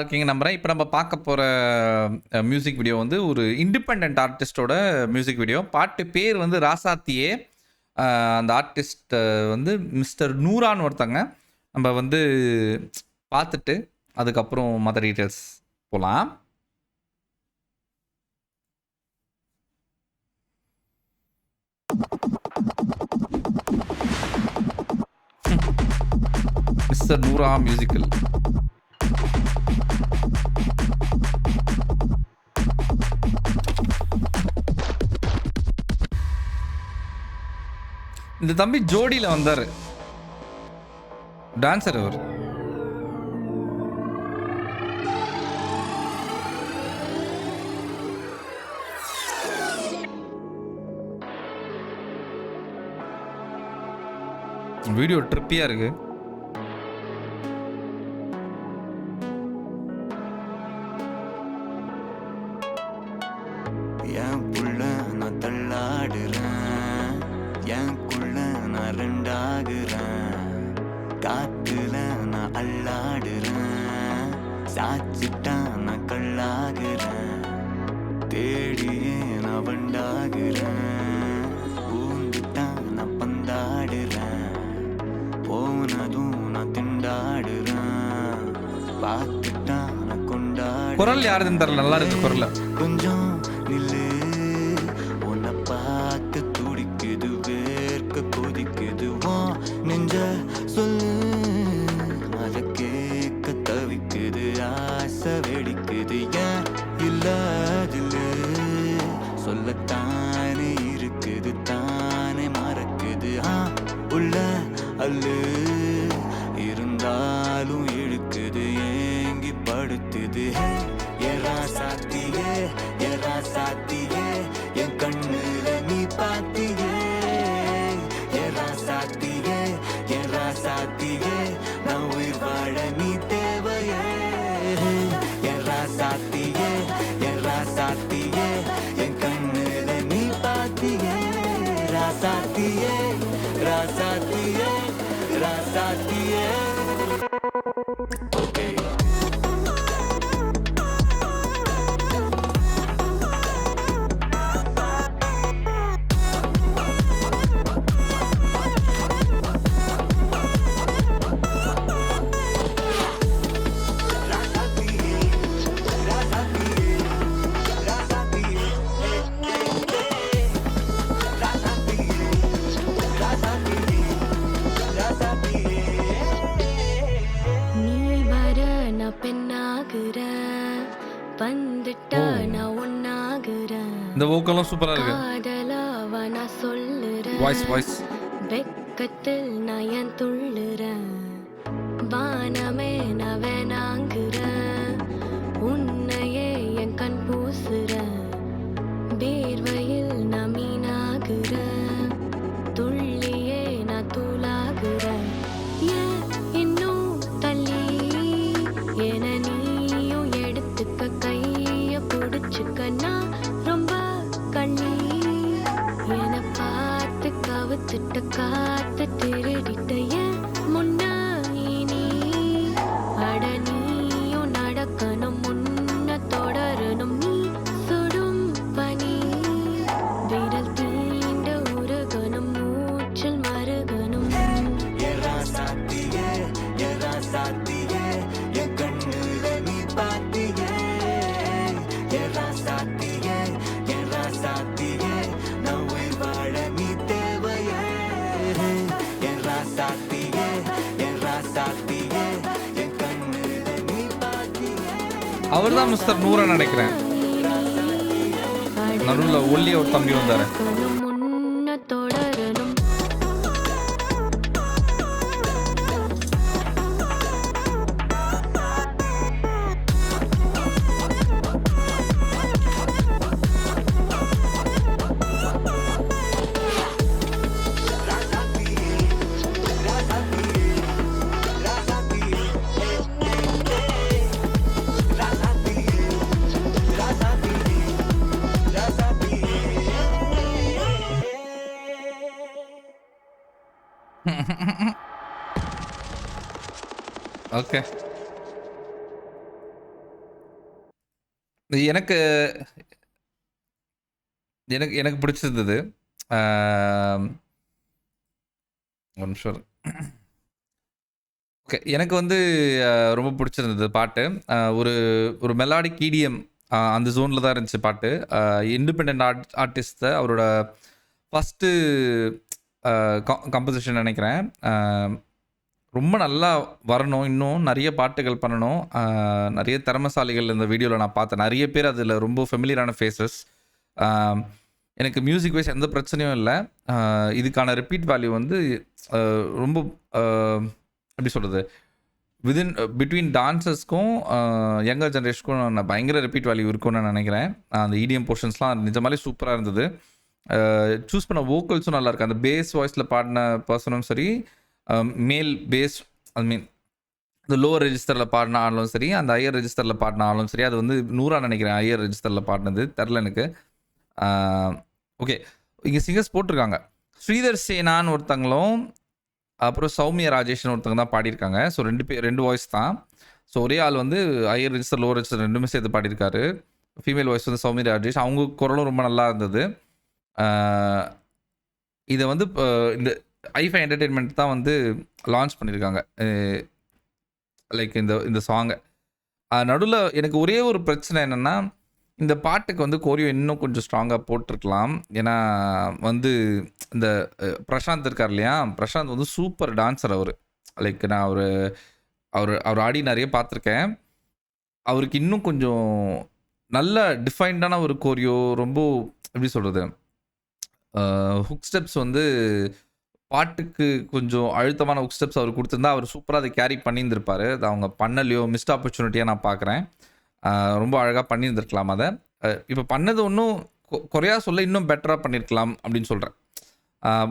இருக்கீங்க நம்புறேன். இப்போ நம்ம பார்க்க போற மியூசிக் வீடியோ வந்து ஒரு இண்டிபெண்டன்ட் ஆர்டிஸ்டோட மியூசிக் வீடியோ. பாட்டு பேர் வந்து ராசாத்தியே. அந்த ஆர்டிஸ்ட் வந்து மிஸ்டர் நூரான்னு ஒருத்தங்க. நம்ம வந்து பார்த்துட்டு அதுக்கப்புறம் மற்ற டீட்டெயில்ஸ் போகலாம். Mister Noora musical. இந்த தம்பி ஜோடியில் வந்தார். டான்சர் அவர். வீடியோ ட்ரிப்பியா இருக்கு. என் புள்ள நான் தள்ளாடுறேன், எனக்குள்ள நான் ரெண்டாகுறேன், காத்துல நான் அல்லாடுறேன், சாச்சிட்டா நான் கல்லாகுறேன், தேடியே நான் வண்டாகுறேன், பூந்துட்டா நான் பந்தாடுறேன், போனதும் நான் திண்டாடுறேன், பார்த்துட்டா நான் கொண்டாடு. குரல் யாருன்னு தெரியல, நல்லா இருக்கு குரல். கொஞ்சம் நில்லு, உன்னை பார்த்து துடிக்குது, வேர்க்க கொதிக்குது, நெஞ்ச சொல்லு, அதை கேட்க தவிக்குது, ஆசை வெடிக்குது, ஏன் இல்லாதில்ல சொல்லத்தானே இருக்குது, தானே மறக்குது, உள்ள அல்லு இருந்தாலும் இழுக்குது, ஏங்கி படுத்துது, ராசாத்தியே ராசாத்தியே என் கண்ணுல நீ பாத்தியே, ராசாத்தியே ராசாத்தியே நான் உயிர் வாழ நீ தேவையே, ராசாத்தியே ராசாத்தியே என் கண்ணுல நீ பாத்தியே, ராசாத்தியே ராசாத்தியே ராசாத்தியே. ஓகே இந்த வோக்கலும் சூப்பரா இருக்கு. வாய்ஸ் வாய்ஸ் வெக்கத்தில் நயன் துள்ளுறேன், வானமே நவனாங்குறேன், உன்னையே என் கண் பூசுறேன், வேர்வையில் நமீனாகுறேன், துள்ளியே நான் தூளாகுறேன், ஏன் இன்னும் தள்ளி என நீயும் எடுத்துக்க, கைய பிடிச்சுக்க, நான் ரொம்ப கண்ணி, என பார்த்து கவுத்துட்ட, காத்து திருடிட்ட, ஏன் முன்னா நீ அட நீயும் நடக்கணும், முன்ன தொடரணும், நீ சுடும் பனி, விரல் தீண்ட உருகணும், மூச்சில் மருகணும், ராசாத்தியே ராசாத்தியே என் கண்ணுல நீ பாத்தியே, ராசாத்தியே ராசாத்தியே நான் உயிர் வாழ நீ தேவையே, ராசாத்தியே ராசாத்தியே என் கண்ணுல நீ பாத்தியே. அவர் தான் மிஸ்டர் நூரா நினைக்கிறேன். நடுவில் ஒல்லிய ஒரு தம்பி வந்தாரு. முன்ன தொடரணும். ஓகே எனக்கு எனக்கு எனக்கு பிடிச்சிருந்தது. ஒரு நிமிஷம். ஓகே. எனக்கு வந்து ரொம்ப பிடிச்சிருந்தது பாட்டு. ஒரு ஒரு மெலோடிக் இடிஎம் அந்த ஜோன்ல தான் இருந்துச்சு பாட்டு. இண்டிபெண்டன்ட் ஆர்டிஸ்ட் அவரோட ஃபர்ஸ்ட்டு கம்போசிஷன் நெனைக்கிறேன். ரொம்ப நல்லா வரணும். இன்னும் நெறைய பாட்டுகள் பண்ணணும். நெறைய திறமைசாலிகள் இந்த வீடியோல நான் பார்த்தேன். நெறைய பேர் அதில ரொம்ப ஃபெமிலியரான ஃபேஸஸ். அ எனக்கு மியூசிக் வைஸ் எந்த பிரச்சனையும் இல்ல. இதுக்கான ரிப்பீட் வேல்யூ வந்து அ ரொம்ப அ எப்படி சொல்றது? வித்தின் பிட்வீன் டான்சர்ஸ்க்கும் யங்கர் ஜெனரேஷனுக்கும் நான் பயங்கர ரிப்பீட் வேல்யூ இருக்கும்னு நான் நெனைக்கிறேன். அந்த இடிஎம் போர்ஷன்ஸ்லாம் நிஜமாலே சூப்பரா இருந்தது. சூஸ் பண்ண வோக்கல்ஸும் நல்லாயிருக்கு. அந்த பேஸ் வாய்ஸ்ல பாடின பெர்சனும் சரி, மேல் பேஸ் ஐ மீன் இந்த லோவர் ரெஜிஸ்டரில் பாடின ஆளும் சரி, அந்த ஹையர் ரெஜிஸ்டரில் பாடின ஆளும் சரி, அது வந்து நூறா நினைக்கிறேன் ஹையர் ரெஜிஸ்டரில் பாடினது தெரில எனக்கு. ஓகே. இங்கே சிங்கர்ஸ் போட்டிருக்காங்க. ஸ்ரீதர் சேனான்னு ஒருத்தங்களும், அப்புறம் சௌமியா ராஜேஷ்னு ஒருத்தங்க தான் பாடியிருக்காங்க. ஸோ 2 வாய்ஸ் தான். ஸோ ஒரே ஆள் வந்து ஹையர் ரெஜிஸ்டர், லோவர் ரெஜிஸ்டர் 2மே சேர்த்து பாடியிருக்காரு. ஃபீமேல் வாய்ஸ் வந்து சௌமியா ராஜேஷ். அவங்க குரலும் ரொம்ப நல்லா இருந்தது. இதை வந்து இந்த ஐஃபை என்டர்டெயின்மெண்ட் தான் வந்து லான்ச் பண்ணியிருக்காங்க. லைக் இந்த சாங்கை. நடுவில் எனக்கு ஒரே ஒரு பிரச்சனை என்னென்னா, இந்த பாட்டுக்கு வந்து கோரியோ இன்னும் கொஞ்சம் ஸ்ட்ராங்காக போட்டிருக்கலாம். ஏன்னா வந்து இந்த பிரசாந்த் இருக்கார் இல்லையா, பிரசாந்த் வந்து சூப்பர் டான்ஸர் அவர். லைக் நான் அவர் ஆடி நிறைய பார்த்துருக்கேன். அவருக்கு இன்னும் கொஞ்சம் நல்ல டிஃபைன்டான ஒரு கோரியோ, ரொம்ப எப்படி சொல்கிறது, ஹுக் ஸ்டெப்ஸ் வந்து பாட்டுக்கு கொஞ்சம் அழுத்தமான ஹுக் ஸ்டெப்ஸ் அவர் கொடுத்துருந்தா அவர் சூப்பராக அதை கேரி பண்ணியிருந்திருப்பார். அது அவங்க பண்ணலையோ, மிஸ்ட் ஆப்பர்ச்சுனிட்டியாக நான் பார்க்குறேன். ரொம்ப அழகாக பண்ணியிருந்திருக்கலாம் அதை. இப்போ பண்ணது இன்னும் குறையா சொல்ல இன்னும் பெட்டராக பண்ணியிருக்கலாம் அப்படின்னு சொல்கிறேன்.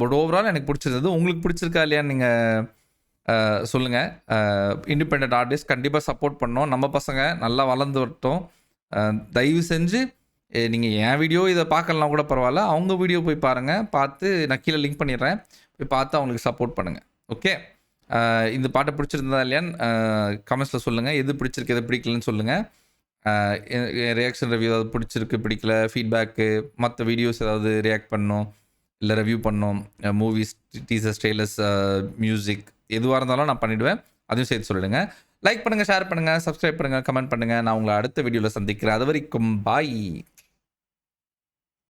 பட் ஓவரால் எனக்கு பிடிச்சிருந்தது. உங்களுக்கு பிடிச்சிருக்கா இல்லையான்னு நீங்கள் சொல்லுங்கள். இண்டிபெண்ட் ஆர்டிஸ்ட் கண்டிப்பாக சப்போர்ட் பண்ணோம். நம்ம பசங்க நல்லா வளர்ந்து வரட்டும். தயவு செஞ்சு நீங்கள் என் வீடியோ இதை பார்க்கலாம் கூட பரவாயில்ல, அவங்க வீடியோ போய் பாருங்கள். பார்த்து நான் கீழே லிங்க் பண்ணிடுறேன், போய் பார்த்து அவங்களுக்கு சப்போர்ட் பண்ணுங்கள். ஓகே. இந்த பாட்டை பிடிச்சிருந்ததா இல்லையான்னு கமெண்ட்ஸில் சொல்லுங்கள். எது பிடிச்சிருக்கு எது பிடிக்கலன்னு சொல்லுங்கள். என் ரியாக்ஷன் ரிவ்யூ ஏதாவது பிடிச்சிருக்கு பிடிக்கல, ஃபீட்பேக்கு, மற்ற வீடியோஸ் ஏதாவது ரியாக்ட் பண்ணணும், இல்லை ரிவ்யூ பண்ணணும், மூவிஸ், டீசர்ஸ், ட்ரெய்லர்ஸ், மியூசிக் எதுவாக இருந்தாலும் நான் பண்ணிவிடுவேன். அதையும் சேர்த்து சொல்லிடுங்க. லைக் பண்ணுங்கள், ஷேர் பண்ணுங்கள், சப்ஸ்கிரைப் பண்ணுங்கள், கமெண்ட் பண்ணுங்கள். நான் உங்களை அடுத்த வீடியோவில் சந்திக்கிறேன். அது வரைக்கும் பாய்.